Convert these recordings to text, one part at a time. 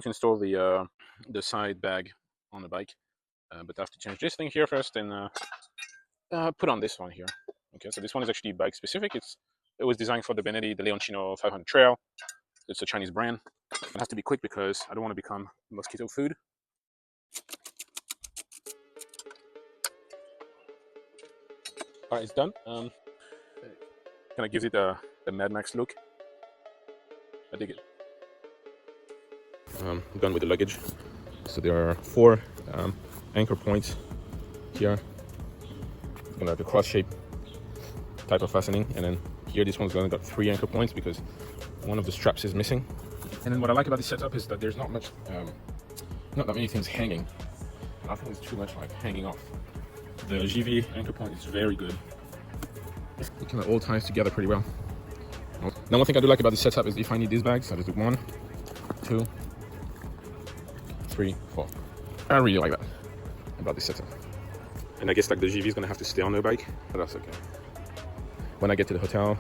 can install the side bag on the bike, but I have to change this thing here first and put on this one here. Okay, so this one is actually bike specific. It was designed for the Benelli Leoncino 500 Trail. It's a Chinese brand. I have to be quick because I don't want to become mosquito food. All right, it's done. Kind of gives it the Mad Max look. I dig it. Done with the luggage. So there are 4 anchor points here. Like a cross shape type of fastening, and then here this one's only got 3 anchor points because one of the straps is missing. And then what I like about this setup is that there's not that many things hanging. I think it's too much like hanging off. The GIVI anchor point is very good. It kind of all ties together pretty well. Now one thing I do like about this setup is if I need these bags, I just do 1, 2, 3, 4. I really like that about this setup. And I guess like the GIVI is gonna have to stay on the bike, but that's okay. When I get to the hotel,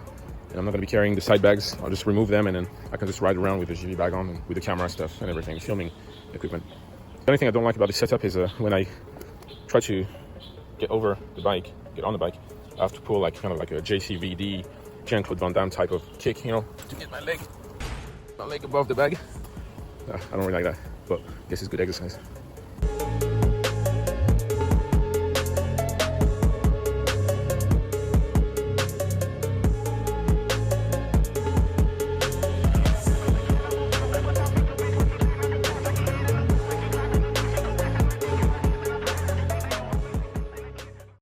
and I'm not gonna be carrying the side bags, I'll just remove them and then I can just ride around with the GIVI bag on and with the camera stuff and everything, filming equipment. The only thing I don't like about this setup is when I try to get on the bike, I have to pull like kind of like a JCVD, Jean-Claude Van Damme type of kick, you know, to get my leg above the bag. I don't really like that, but I guess it's good exercise.